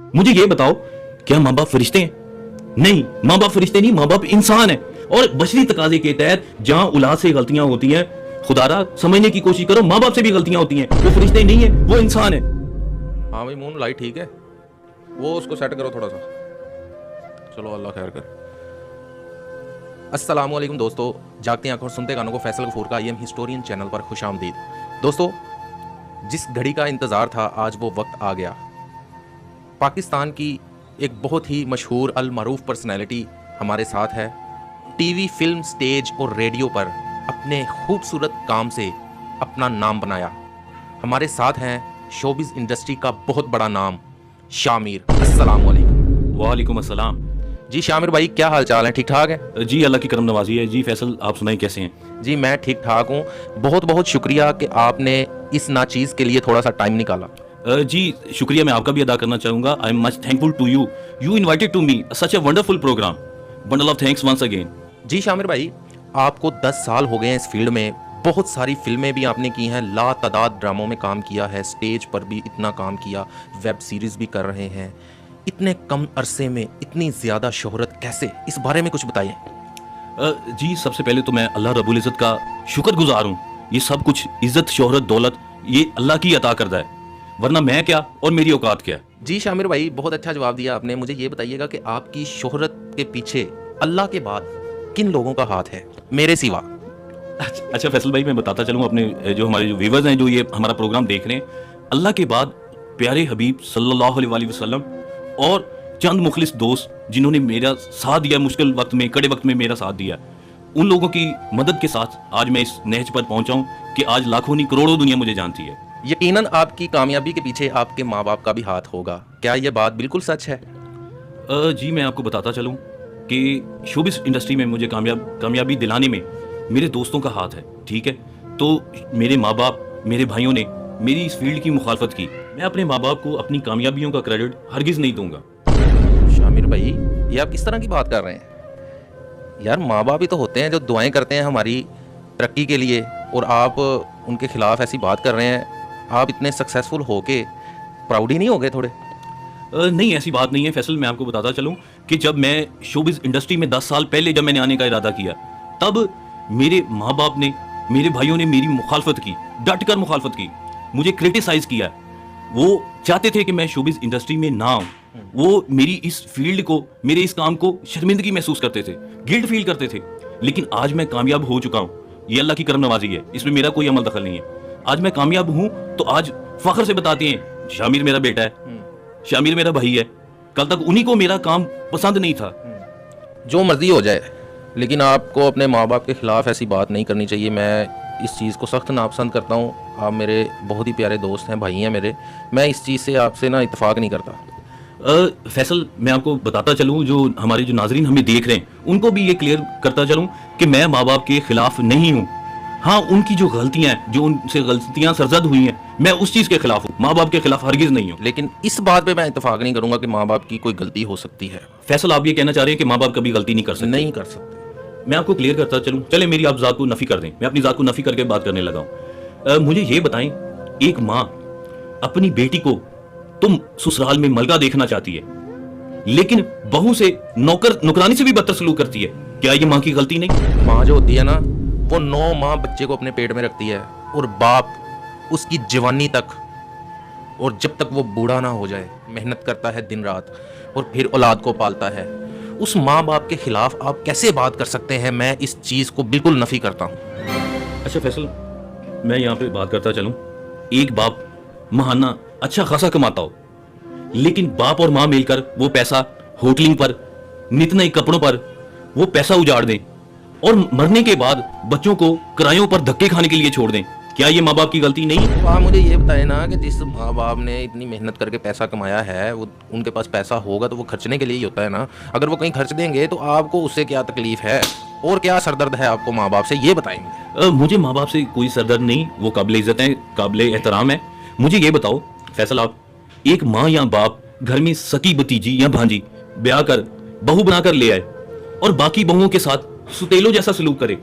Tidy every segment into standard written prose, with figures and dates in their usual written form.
मुझे ये बताओ, क्या माँ बाप फरिश्ते हैं? नहीं, माँ बाप फरिश्ते नहीं, माँ बाप इंसान है। और बशरी तकाजे के तहत जहां औलाद से गलतियां होती हैं, खुदारा समझने की कोशिश करो, माँ बाप से भी गलतियां होती हैं। वो फरिश्ते नहीं है, वो इंसान है। हाँ भाई मून लाइट ठीक है, वो उसको सेट करो थोड़ा सा। चलो अल्लाह खैर कर। अस्सलामुअलैकुम दोस्तों, जागती आंखों और सुनते कानों को फैसल गफूर का IM हिस्टोरियन चैनल पर खुशामदीद। दोस्तों, जिस घड़ी का इंतज़ार था आज वो वक्त आ गया। पाकिस्तान की एक बहुत ही मशहूर अल मरूफ पर्सनैलिटी हमारे साथ है। टीवी, फिल्म, स्टेज और रेडियो पर अपने खूबसूरत काम से अपना नाम बनाया। हमारे साथ हैं शोबिज़ इंडस्ट्री का बहुत बड़ा नाम शामिर। अस्सलाम वालेकुम। वालेकुम अस्सलाम। जी शामिर भाई, क्या हाल चाल है? ठीक ठाक है जी, अल्लाह की करम नवाजी है। जी फैसल, आप सुनाई कैसे हैं? जी, मैं ठीक ठाक हूँ। बहुत बहुत शुक्रिया कि आपने इस नाचीज़ के लिए थोड़ा सा टाइम निकाला। जी शुक्रिया, मैं आपका भी अदा करना चाहूँगा। I am much thankful to you. You invited to me such a wonderful program. Bundle of thanks once again. जी शामिर भाई, आपको 10 साल हो गए हैं इस फील्ड में। बहुत सारी फिल्में भी आपने की हैं, लातादाद ड्रामों में काम किया है, स्टेज पर भी इतना काम किया, वेब सीरीज़ भी कर रहे हैं। इतने कम अरसे में इतनी ज़्यादा शोहरत कैसे? इस बारे में कुछ बताइए। जी सबसे पहले तो मैं अल्लाह रब्बुल इज़्ज़त का शुक्रगुजार हूँ। ये सब कुछ इज़्ज़त, शोहरत, दौलत ये अल्लाह की अता करदा है, वरना मैं क्या और मेरी औकात क्या है। जी शामिर भाई, बहुत अच्छा जवाब दिया आपने। मुझे ये बताइएगा कि आपकी शोहरत के पीछे अल्लाह के बाद किन लोगों का हाथ है, मेरे सिवा? अच्छा फैसल भाई, मैं बताता चलूँ अपने जो हमारे जो व्यूवर्स हैं, जो ये हमारा प्रोग्राम देख रहे हैं, अल्लाह के बाद प्यारे हबीब सल्लल्लाहु अलैहि वसल्लम और चंद मुखलिस दोस्त जिन्होंने मेरा साथ दिया, मुश्किल वक्त में, कड़े वक्त में मेरा साथ दिया, उन लोगों की मदद के साथ आज मैं इस नहज पर पहुंचा हूं कि आज लाखों नहीं करोड़ों दुनिया मुझे जानती है। यकीनन आपकी कामयाबी के पीछे आपके माँ बाप का भी हाथ होगा। क्या ये बात बिल्कुल सच है? जी मैं आपको बताता चलूं कि शोबिस इंडस्ट्री में मुझे कामयाबी दिलाने में मेरे दोस्तों का हाथ है। ठीक है, तो मेरे माँ बाप, मेरे भाइयों ने मेरी इस फील्ड की मुखालफत की। मैं अपने माँ बाप को अपनी कामयाबियों का क्रेडिट हरगिज़ नहीं दूंगा। शामिर भाई, ये आप किस तरह की बात कर रहे हैं? यार, माँ बाप ही तो होते हैं जो दुआएं करते हैं हमारी तरक्की के लिए, और आप उनके खिलाफ ऐसी बात कर रहे हैं। आप इतने सक्सेसफुल होके प्राउड ही नहीं हो गए थोड़े? नहीं, ऐसी बात नहीं है फैसल। मैं आपको बताता चलूं कि जब मैं शोबिस इंडस्ट्री में 10 साल पहले जब मैंने आने का इरादा किया, तब मेरे माँ बाप ने, मेरे भाइयों ने मेरी मुखालफत की, डट कर मुखालफत की, मुझे क्रिटिसाइज किया। वो चाहते थे कि मैं शोबिस इंडस्ट्री में ना आऊँ। वो मेरी इस फील्ड को, मेरे इस काम को शर्मिंदगी महसूस करते थे, गिल्ट फील करते थे। लेकिन आज मैं कामयाब हो चुका हूँ। ये अल्लाह की करम नवाजी है, इसमें मेरा कोई अमल दखल नहीं है। आज मैं कामयाब हूँ तो आज फख्र से बताते हैं शामिर मेरा बेटा है, शामिर मेरा भाई है। कल तक उन्हीं को मेरा काम पसंद नहीं था। जो मर्जी हो जाए, लेकिन आपको अपने माँ बाप के खिलाफ ऐसी बात नहीं करनी चाहिए। मैं इस चीज़ को सख्त नापसंद करता हूँ। आप मेरे बहुत ही प्यारे दोस्त हैं, भाई हैं मेरे। मैं इस चीज़ से आपसे ना इत्तेफाक नहीं करता। फैसल, मैं आपको बताता चलूँ, जो हमारे जो नाजरीन हमें देख रहे हैं उनको भी ये क्लियर करता चलूँ कि मैं माँ बाप के खिलाफ नहीं हूँ। हाँ, उनकी जो गलतियां हैं, जो उनसे गलतियां सरजद हुई हैं, मैं उस चीज़ के खिलाफ हूँ। माँ बाप के खिलाफ हरगिज़ नहीं हूँ। लेकिन इस बात पे मैं इत्तेफाक नहीं करूंगा कि माँ बाप की कोई गलती हो सकती है। फैसल, आप ये कहना चाह रहे हैं कि माँ बाप कभी गलती नहीं कर सकते? नहीं कर सकते। मैं आपको क्लियर करता चलूँ। चले, मेरी आप ज़ात को नफ़ी कर दें, मैं अपनी ज़ात को नफ़ी करके बात करने लगा हूँ। मुझे ये बताएं, एक माँ अपनी बेटी को तुम ससुराल में मलका देखना चाहती है, लेकिन बहू से नौकरानी से भी बदतर सलूक करती है। क्या ये माँ की गलती नहीं? माँ जो होती है ना, वो 9 माह बच्चे को अपने पेट में रखती है, और बाप उसकी जवानी तक, और जब तक वो बूढ़ा ना हो जाए मेहनत करता है दिन रात, और फिर औलाद को पालता है। उस माँ बाप के खिलाफ आप कैसे बात कर सकते हैं? मैं इस चीज़ को बिल्कुल नफ़ी करता हूँ। अच्छा फैसल, मैं यहाँ पे बात करता चलूँ। एक बाप महाना अच्छा खासा कमाता हो, लेकिन बाप और माँ मिलकर वो पैसा होटलिंग पर, नित नए कपड़ों पर वो पैसा उजाड़ दें और मरने के बाद बच्चों को किरायों पर धक्के खाने के लिए छोड़ दें। क्या ये माँ बाप की गलती नहीं? तो आप मुझे ये बताएं ना कि जिस माँ बाप ने इतनी मेहनत करके पैसा कमाया है, वो उनके पास पैसा होगा तो वो खर्चने के लिए ही होता है ना। अगर वो कहीं खर्च देंगे तो आपको उससे क्या तकलीफ है, और क्या सरदर्द है आपको माँ बाप से? ये बताएंगे। मुझे माँ बाप से कोई सरदर्द नहीं, वो काबिल इज्जत है, काबिल एहतराम है। मुझे ये बताओ फैसल, आप एक माँ या बाप घर में सकी भतीजी या भांजी ब्याह कर बहू बनाकर ले आए और बाकी बहुओं के साथ सुतेलो जैसा सलूक करे,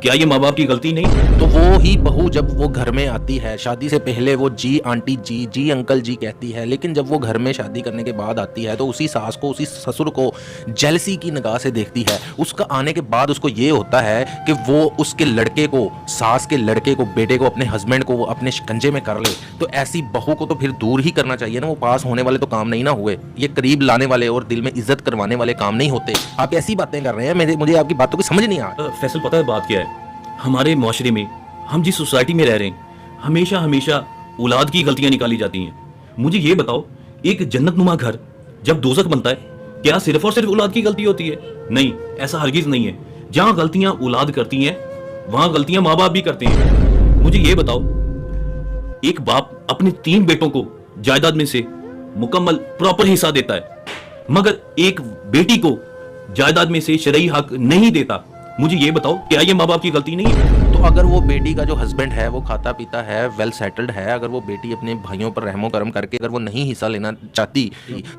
क्या ये माँ बाप की गलती नहीं? तो वो ही बहू जब वो घर में आती है, शादी से पहले वो जी आंटी जी, जी अंकल जी कहती है, लेकिन जब वो घर में शादी करने के बाद आती है तो उसी सास को, उसी ससुर को जेलसी की निगाह से देखती है। उसका आने के बाद उसको ये होता है कि वो उसके लड़के को, सास के लड़के को, बेटे को, अपने हस्बैंड को वो अपने शिकंजे में कर ले। तो ऐसी बहू को तो फिर दूर ही करना चाहिए ना। वो पास होने वाले तो काम नहीं ना हुए, ये करीब लाने वाले और दिल में इज्जत करवाने वाले काम नहीं होते। आप ऐसी बातें कर रहे हैं, मुझे आपकी बातों की समझ नहीं आ रही। फैसल, पता है बात क्या है? हमारे माशरे में, हम जिस सोसाइटी में रह रहे हैं, हमेशा हमेशा औलाद की गलतियां निकाली जाती हैं। मुझे ये बताओ, एक जन्नतनुमा घर जब दोज़ख बनता है, क्या सिर्फ और सिर्फ औलाद की गलती होती है? नहीं, ऐसा हरगिज नहीं है। जहां गलतियां औलाद करती हैं, वहां गलतियां माँ बाप भी करते हैं। मुझे ये बताओ, एक बाप अपने 3 बेटों को जायदाद में से मुकम्मल प्रॉपर हिस्सा देता है, मगर एक बेटी को जायदाद में से शरई हक नहीं देता। मुझे ये बताओ, क्या ये माँ बाप की गलती नहीं है? तो अगर वो बेटी का जो हस्बैंड है वो खाता पीता है, वेल सेटल्ड है, अगर वो बेटी अपने भाइयों पर रहमो करम करके अगर वो नहीं हिस्सा लेना चाहती,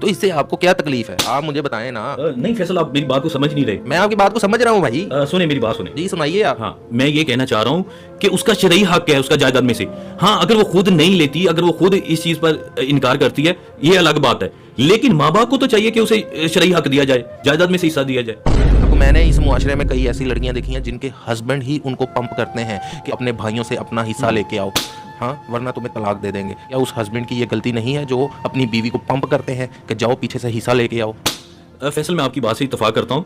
तो इससे आपको क्या तकलीफ है? आप मुझे बताएं ना। नहीं फैसल, आप मेरी बात को समझ नहीं रहे। मैं आपकी बात को समझ रहा हूँ भाई। सुने मेरी बात, सुने जी, सुनाइए आप। हाँ, मैं ये कहना चाह रहा हूँ कि उसका शरई हक है उसका जायदाद में से। हाँ, अगर वो खुद नहीं लेती, अगर वो खुद इस चीज पर इनकार करती है, ये अलग बात है, लेकिन माँ बाप को तो चाहिए कि उसे शरई हक दिया जाए, जायदाद में से हिस्सा दिया जाए। मैंने इस मुआशरे में कई ऐसी लड़कियां देखी हैं जिनके हस्बैंड ही उनको पंप करते हैं कि अपने भाइयों से अपना हिस्सा लेके आओ, हाँ, वरना तुम्हें तलाक दे देंगे। या उस हस्बैंड की ये गलती नहीं है जो अपनी बीवी को पंप करते हैं कि जाओ पीछे से हिस्सा लेके आओ? फैसल, मैं आपकी बात से इत्तेफाक करता हूँ।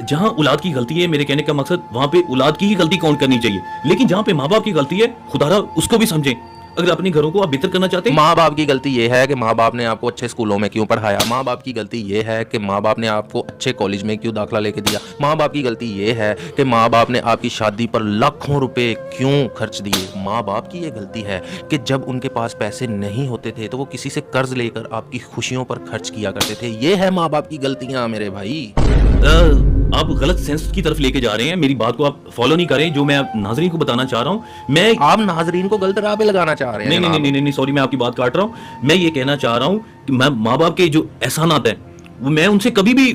जहां औलाद की गलती है, मेरे कहने का मकसद वहां पे औलाद की ही गलती काउंट करनी चाहिए, लेकिन जहां पे माँ बाप की गलती है, खुदारा उसको भी समझें। अगर अपने घरों को आप बेहतर करना चाहते हैं, माँ बाप की गलती ये है कि माँ बाप ने आपको अच्छे स्कूलों में क्यों पढ़ाया, माँ बाप की गलती ये है कि माँ बाप ने आपको अच्छे कॉलेज में क्यों दाखिला लेके दिया, माँ बाप की गलती ये है कि माँ बाप ने आपकी शादी पर लाखों रुपए क्यों खर्च दिए, माँ बाप की ये गलती है कि जब उनके पास पैसे नहीं होते थे तो वो किसी से कर्ज लेकर आपकी खुशियों पर खर्च किया करते थे। ये है माँ बाप की गलतियां मेरे भाई। आप गलत सेंस की तरफ लेके जा रहे हैं, मेरी बात को आप फॉलो नहीं करें। जो मैं नाजरीन को बताना चाह रहा हूँ, मैं आप नाजरीन को गलत राह पे लगाना चाह रहे हैं। नहीं, सॉरी, मैं आपकी बात काट रहा हूँ। मैं ये कहना चाह रहा हूँ कि मैं माँ बाप के जो एहसानात हैं, वो मैं उनसे कभी भी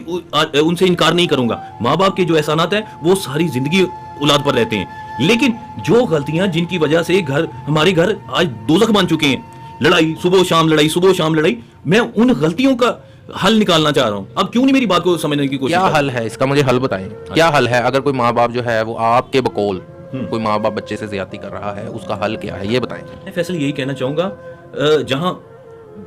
उनसे इनकार नहीं करूंगा। माँ बाप के जो एहसानात हैं वो सारी जिंदगी औलाद पर रहते हैं, लेकिन जो गलतियां जिनकी वजह से हमारे घर आज दोज़ख बन चुके हैं, लड़ाई सुबह शाम लड़ाई, सुबह शाम लड़ाई, मैं उन गलतियों का हल निकालना चाह रहा हूँ। अब क्यों नहीं मेरी बात को समझने की कोशिश? क्या हल है इसका, मुझे हल बताएं। क्या हल है अगर कोई माँ बाप जो है वो आपके बकौल कोई माँ बाप बच्चे से ज्यादती कर रहा है, उसका हल क्या है, ये बताएं। मैं फैसल यही कहना चाहूंगा, जहां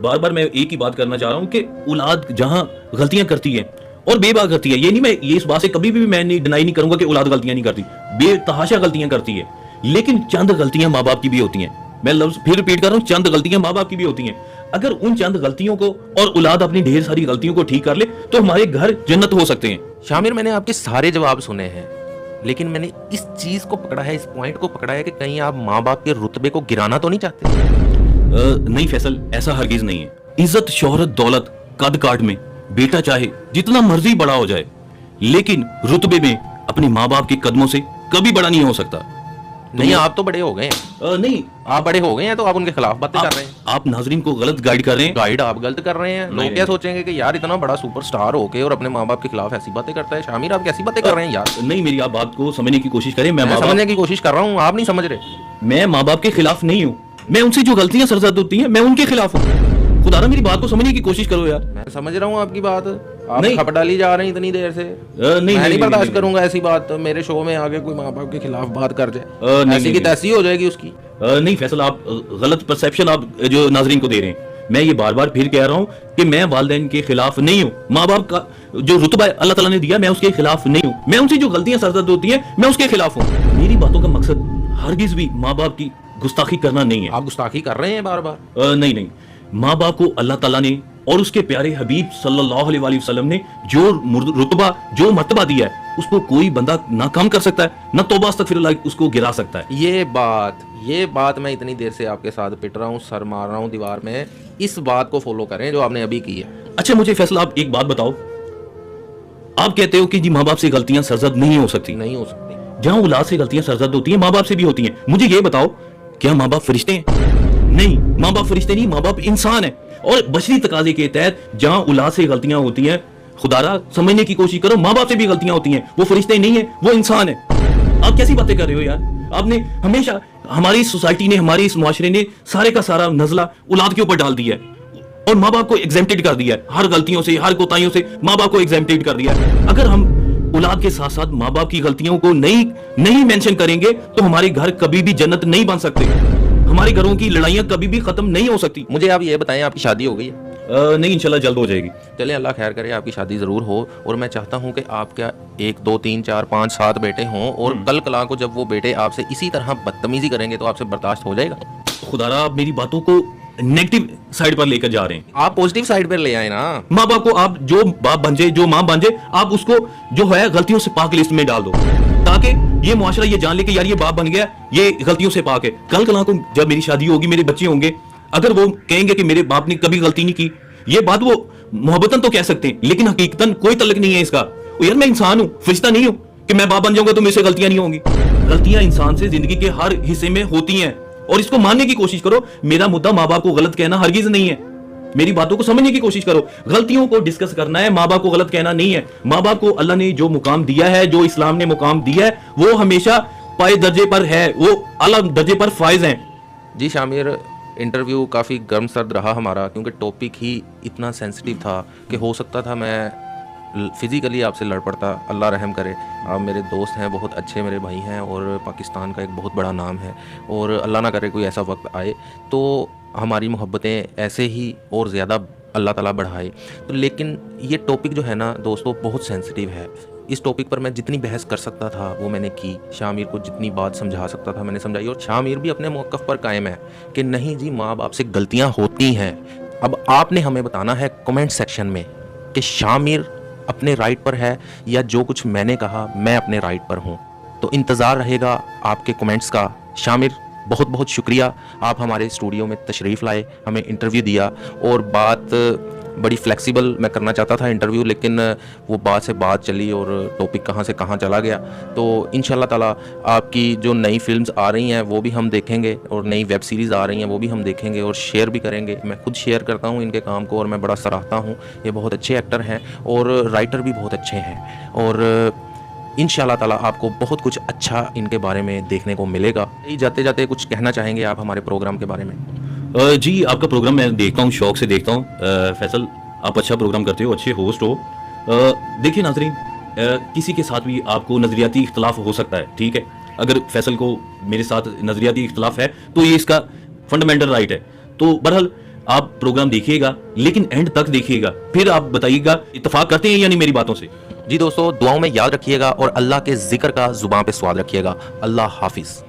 बार बार मैं एक ही बात करना चाह रहा हूं कि औलाद जहां गलतियां करती है और बेबाक करती है, ये नहीं, मैं ये इस बात से कभी भी मैं नहीं डिनाई नहीं करूंगा कि औलाद गलतियां नहीं करती, बेतहाशा गलतियां करती है, लेकिन चंद गलतियां माँ बाप की भी होती हैं। मैं लफ्ज फिर रिपीट कर रहा हूं, चंद गलतियां माँ बाप की भी होती हैं। अगर उन चंद गलतियों को और औलाद अपनी ढेर सारी गलतियों को ठीक कर ले तो हमारे घर जन्नत हो सकते हैं। शामिर, मैंने आपके सारे जवाब सुने हैं, लेकिन मैंने इस चीज को पकड़ा है, इस पॉइंट को पकड़ा है कि कहीं आप माँ बाप के रुतबे को गिराना तो नहीं चाहते? नहीं फैसल, ऐसा हरगिज नहीं है। इज्जत, शोहरत, दौलत, कद काट में बेटा चाहे जितना मर्जी बड़ा हो जाए, लेकिन रुतबे में अपने माँ बाप के कदमों से कभी बड़ा नहीं हो सकता। नहीं, आप तो बड़े हो गए हैं। नहीं, आप बड़े हो गए हैं तो आप उनके खिलाफ बातें कर रहे हैं। आप नाजरीन को गलत गाइड कर रहे हैं। गाइड आप गलत कर रहे हैं। लोग क्या सोचेंगे कि यार इतना बड़ा सुपरस्टार होके और अपने माँ बाप के खिलाफ ऐसी बातें करता है। शामिर, आप कैसी बातें कर रहे हैं यार? नहीं, मेरी आप बात को समझने की कोशिश करें। मैं समझने की कोशिश कर रहा हूँ, आप नहीं समझ रहे। मैं माँ बाप के खिलाफ नहीं हूँ, मैं उनसे जो गलतियां सरजद होती हैं मैं उनके खिलाफ हूँ। खुदारा मेरी बात को समझने की कोशिश करो यार। मैं समझ रहा हूँ आपकी बात, आप खप डाली जा रहे हैं इतनी देर से। नहीं, मैं नहीं बर्दाश्त करूंगा ऐसी बात। मेरे शो में आगे कोई माँ बाप के खिलाफ बात कर जाए, ऐसी की तैसी हो जाएगी उसकी। नहीं फैसल, आप गलत परसेप्शन आप जो नाजरीन को दे रहे हैं। मैं ये बार बार फिर कह रहा हूँ कि मैं वालिदैन के खिलाफ नहीं हूँ। माँ बाप का जो रुतबा अल्लाह ताला ने दिया, मैं उसके खिलाफ नहीं हूँ। मैं उनसे जो गलतियां सरजद होती हैं मैं उसके खिलाफ हूँ। मेरी बातों का मकसद हरगिज भी माँ बाप की गुस्ताखी करना नहीं है। आप गुस्ताखी कर रहे हैं बार बार। नहीं, माँ बाप को अल्लाह ताला ने और उसके प्यारे हबीब सल्लल्लाहु अलैहि वसल्लम ने जो रुतबा, जो मर्तबा दिया है, उसको कोई बंदा ना कम कर सकता है, ना तौबा अस्तगफिरुल्लाह उसको गिरा सकता है। ये बात मैं इतनी देर से आपके साथ पिट रहा हूँ, सर मार रहा हूँ दीवार में। इस बात को फॉलो करें जो आपने अभी की है। अच्छा, मुझे फैसला आप एक बात बताओ, आप कहते हो कि जी माँ बाप से गलतियां सरजद नहीं हो सकती। नहीं हो सकती। जहां औलाद से गलतियां सरजद होती हैं, माँ बाप से भी होती हैं। मुझे ये बताओ, क्या माँ बाप फरिश्ते हैं? नहीं, माँ बाप फरिश्ते नहीं, माँ बाप इंसान है। और बशरी तकाजे के तहत जहां औलाद से गलतियां होती हैं, खुदारा समझने की कोशिश करो, माँ बाप से भी गलतियां होती हैं। वो फरिश्ते नहीं है, वो इंसान है। आप कैसी बातें कर रहे हो यार? आपने हमेशा, हमारी सोसाइटी ने, हमारे इस मुआशरे ने सारे का सारा नजला औलाद के ऊपर डाल दिया है और माँ बाप को एग्जेम्प्टेड कर दिया है। हर गलतियों से, हर कोताहियों से माँ बाप को एग्जेम्प्टेड कर दिया है। अगर हम औलाद के साथ साथ माँ बाप की गलतियों को नहीं मेंशन करेंगे तो हमारे घर कभी भी जन्नत नहीं बन सकते, हमारे घरों की लड़ाइयां कभी भी खत्म नहीं हो सकती। मुझे आप ये बताएं, आपकी शादी हो गई है? नहीं, इंशाल्लाह जल्द हो जाएगी। चलिए, अल्लाह खैर करे, आपकी शादी ज़रूर हो। और मैं चाहता हूं कि आपका 1 2 3 4 5 7 बेटे हों, और कल कला को जब वो बेटे आपसे इसी तरह बदतमीजी करेंगे तो आपसे बर्दाश्त हो जाएगा? खुदारा, आप मेरी बातों को नेगेटिव साइड पर लेकर जा रहे हैं। आप पॉजिटिव साइड पर ले आए ना। माँ बाप को आप जो बाप बन जाए, जो माँ बन जाए, आप उसको जो है गलतियों से पाक लिस्ट में डाल दो, ताकि ये मुआशरा ये जान ले कि यार ये बाप बन गया, ये गलतियों से पाक है। कल कला को जब मेरी शादी होगी, मेरे बच्चे होंगे, अगर वो कहेंगे कि मेरे बाप ने कभी गलती नहीं की, ये बात वो मोहब्बतन तो कह सकते हैं, लेकिन हकीकतन कोई तल्लुक नहीं है इसका। यार मैं इंसान हूं, फरिश्ता नहीं हूं कि मैं बाप बन जाऊंगा तो मेरे से गलतियां नहीं होंगी। गलतियां इंसान से जिंदगी के हर हिस्से में होती हैं और इसको मानने की कोशिश करो। मेरा मुद्दा माँ बाप को गलत कहना हरगिज नहीं है। मेरी बातों को समझने की कोशिश करो। गलतियों को डिस्कस करना है, माँ बाप को गलत कहना नहीं है। माँ बाप को अल्लाह ने जो मुकाम दिया है, जो इस्लाम ने मुकाम दिया है, वो हमेशा पाए दर्जे पर है, वो आला दर्जे पर फायज हैं। जी शामिर, इंटरव्यू काफ़ी गर्म सर्द रहा हमारा, क्योंकि टॉपिक ही इतना सेंसिटिव था कि हो सकता था मैं फिज़िकली आपसे लड़ पड़ता। अल्लाह रहम करे, आप मेरे दोस्त हैं, बहुत अच्छे मेरे भाई हैं, और पाकिस्तान का एक बहुत बड़ा नाम है, और अल्लाह ना करे कोई ऐसा वक्त आए तो हमारी मोहब्बतें ऐसे ही और ज़्यादा अल्लाह ताला बढ़ाए। तो लेकिन ये टॉपिक जो है ना दोस्तों, बहुत सेंसिटिव है। इस टॉपिक पर मैं जितनी बहस कर सकता था वो मैंने की, शामिर को जितनी बात समझा सकता था मैंने समझाई, और शामिर भी अपने मौक़िफ़ पर कायम है कि नहीं जी, माँ बाप से गलतियाँ होती हैं। अब आपने हमें बताना है कमेंट सेक्शन में कि शामिर अपने राइट पर है या जो कुछ मैंने कहा मैं अपने राइट पर हूँ। तो इंतज़ार रहेगा आपके कमेंट्स का। शामिर, बहुत बहुत शुक्रिया, आप हमारे स्टूडियो में तशरीफ़ लाए, हमें इंटरव्यू दिया, और बात बड़ी फ्लेक्सिबल मैं करना चाहता था इंटरव्यू, लेकिन वो बात से बात चली और टॉपिक कहाँ से कहाँ चला गया। तो इंशाल्लाह ताला आपकी जो नई फिल्म्स आ रही हैं वो भी हम देखेंगे, और नई वेब सीरीज़ आ रही हैं वो भी हम देखेंगे और शेयर भी करेंगे। मैं खुद शेयर करता हूँ इनके काम को और मैं बड़ा सराहता हूँ। ये बहुत अच्छे एक्टर हैं और राइटर भी बहुत अच्छे हैं, और इंशाल्लाह ताला आपको बहुत कुछ अच्छा इनके बारे में देखने को मिलेगा। जाते जाते कुछ कहना चाहेंगे आप हमारे प्रोग्राम के बारे में? जी, आपका प्रोग्राम मैं देखता हूँ, शौक से देखता हूँ। फैसल, आप अच्छा प्रोग्राम करते हो, अच्छे होस्ट हो। देखिए नाज़रीन, किसी के साथ भी आपको नज़रियाती इख्तलाफ हो सकता है, ठीक है। अगर फैसल को मेरे साथ नज़रियाती इख्तलाफ है तो ये इसका फंडामेंटल राइट है। तो बहरहाल आप प्रोग्राम देखिएगा, लेकिन एंड तक देखिएगा, फिर आप बताइएगा इत्तेफाक करते हैं या नहीं मेरी बातों से। जी दोस्तों, दुआओं में याद रखिएगा और अल्लाह के जिक्र का ज़ुबान पे स्वाद रखिएगा। अल्लाह हाफिज़।